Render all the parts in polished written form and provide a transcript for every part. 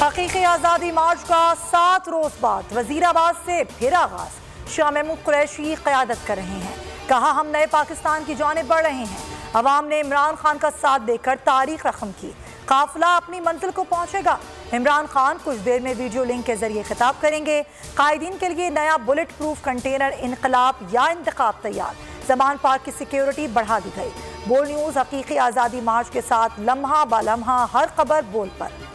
हकीकी आज़ादी मार्च का 7 रोज बाद वजीराबाद से फिर आगाज। शाह महमूद कुरैशी क़यादत कर रहे हैं। कहा, हम नए पाकिस्तान की जानिब बढ़ रहे हैं। अवाम ने इमरान खान का साथ देकर तारीख रकम की। काफिला अपनी मंजिल को पहुंचेगा। इमरान खान कुछ देर में वीडियो लिंक के जरिए खिताब करेंगे। कायदीन के लिए नया बुलेट प्रूफ कंटेनर इनकलाब या इंतखाब तैयार। ज़मान पार्क की सिक्योरिटी बढ़ा दी गई। बोल न्यूज़ हकीकी आज़ादी मार्च के साथ लम्हा ब लम्हा हर खबर बोल पर।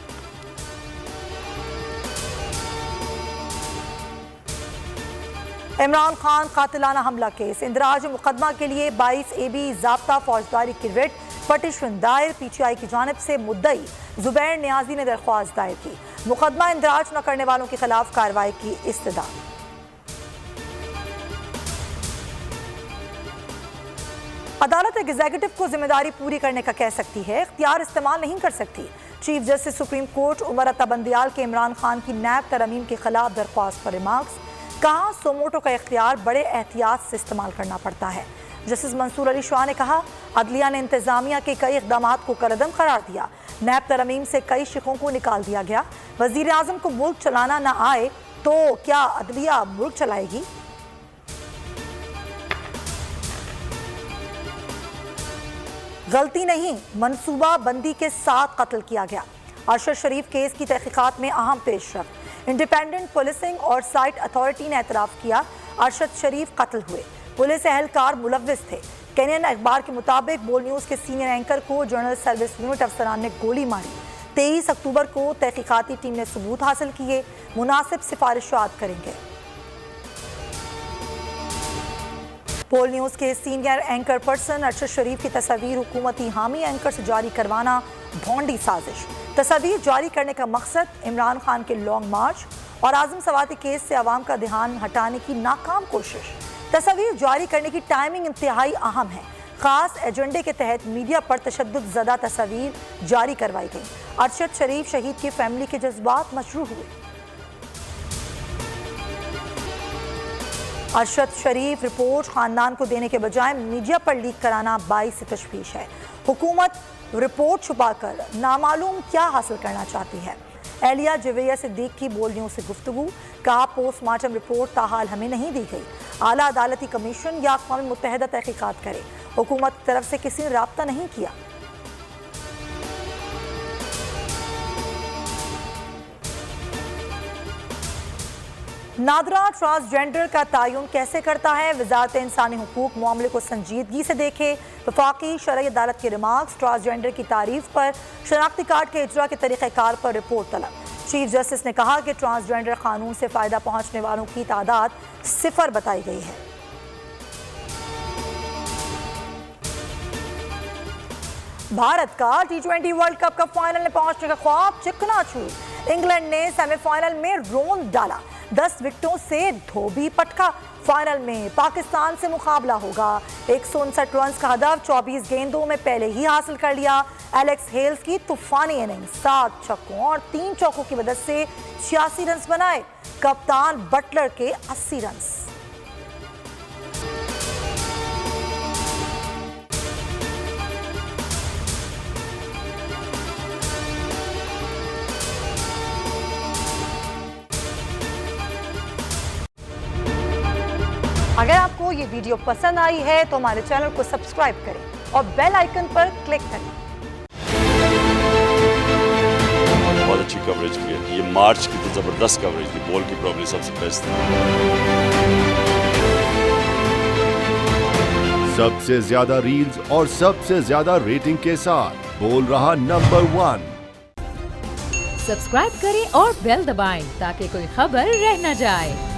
इमरान खान कातिलाना हमला केस इंदराज मुकदमा के लिए 22 AB ज़ाब्ता फौजदारी की रिट पटिशन दायर। PTI की जानिब से मुद्दई जुबैर नियाजी ने दरख्वास्त दायर की। मुकदमा इंदराज न करने वालों के खिलाफ कार्रवाई की इस्तदा। अदालत एग्जीक्यूटिव को जिम्मेदारी पूरी करने का कह सकती है, इख्तियार इस्तेमाल नहीं कर सकती। Chief justice supreme court Umar Ata Bandial के इमरान खान की नैब तरमीम के खिलाफ दरख्वास्त पर रिमार्क्स। कहा, सोमोटो का इख्तियार बड़े एहतियात से इस्तेमाल करना पड़ता है। जस्टिस मंसूर अली शाह ने कहा, अदलिया ने इंतजामिया के कई इक़दामात को कलअदम करार दिया। नैब तरमीम से कई शिकों को निकाल दिया गया। वज़ीर आज़म को मुल्क चलाना ना आए तो क्या अदलिया मुल्क चलाएगी? गलती नहीं, मनसूबा बंदी के साथ कत्ल किया गया। अरशद शरीफ केस की तहकीकात में अहम पेशरफ्त। इंडिपेंडेंट पुलिसिंग और साइट अथॉरिटी ने एतराफ़ किया, अरशद शरीफ कत्ल हुए। पुलिस एहलकार मुलव्विस थे। कैनियन अखबार के मुताबिक बोल न्यूज़ के सीनियर एंकर को जनरल सर्विस यूनिट अफसरान ने गोली मारी। 23 अक्टूबर को तहकीकाती टीम ने सबूत हासिल किए। मुनासिब सिफारिशात करेंगे। पोल न्यूज़ के सीनियर एंकर पर्सन अरशद शरीफ की तस्वीर हुकूमती हामी एंकर से जारी करवाना भोंडी साजिश। तस्वीर जारी करने का मकसद इमरान खान के लॉन्ग मार्च और आजम सवाती केस से आवाम का ध्यान हटाने की नाकाम कोशिश। तस्वीर जारी करने की टाइमिंग इंतहाई अहम है। खास एजेंडे के तहत मीडिया पर तशद्दुद ज़दा तस्वीर जारी करवाई गई। अरशद शरीफ शहीद की फैमिली के जज्बात मशरूह हुए। अरशद शरीफ रिपोर्ट खानदान को देने के बजाय मीडिया पर लीक कराना बाइस तशवीश है। हुकूमत रिपोर्ट छुपाकर नामालूम क्या हासिल करना चाहती है। एलिया जवेरिया सिद्दीक की बोल न्यूज़ से गुफ्तगू। कहा, पोस्टमार्टम रिपोर्ट ताहाल हमें नहीं दी गई। आला अदालती कमीशन या अक़वाम मुत्तहिदा तहकीकात करे। हुकूमत की तरफ से किसी ने राब्ता नहीं किया। नादरा ट्रांसजेंडर का तयन कैसे करता है? वजारत इंसानी हुकूक मामले को संजीदगी से देखे। वफाकी शरई अदालत के रिमार्क्स। ट्रांसजेंडर की तारीफ पर शनाख्ती कार्ड के इजरा के तरीक़ाकार पर रिपोर्ट तलब। चीफ जस्टिस ने कहा कि ट्रांसजेंडर कानून से फ़ायदा पहुँचने वालों की तादाद 0 बताई गई है। भारत का T20 वर्ल्ड कप का फाइनल में पहुंचने का ख्वाब चिकनाचूर। इंग्लैंड ने सेमीफाइनल में रोंद डाला। 10 विकेटों से धोबी पटका। फाइनल में पाकिस्तान से मुकाबला होगा। 159 रन का हदफ 24 गेंदों में पहले ही हासिल कर लिया। एलेक्स हेल्स की तूफानी इनिंग्स 7 छक्कों और 3 चौकों की मदद से 86 रन बनाए। कप्तान बटलर के 80 रन। अगर आपको ये वीडियो पसंद आई है तो हमारे चैनल को सब्सक्राइब करें और बेल आइकन पर क्लिक करें। बहुत अच्छी कवरेज की है। ये मार्च की तो जबरदस्त कवरेज थी। बॉल की प्रॉब्लम सबसे बेस्ट थी। सबसे ज्यादा रील्स और सबसे ज्यादा रेटिंग के साथ बोल रहा नंबर 1। सब्सक्राइब करें और बेल दबाएं ताकि कोई खबर रह न जाए।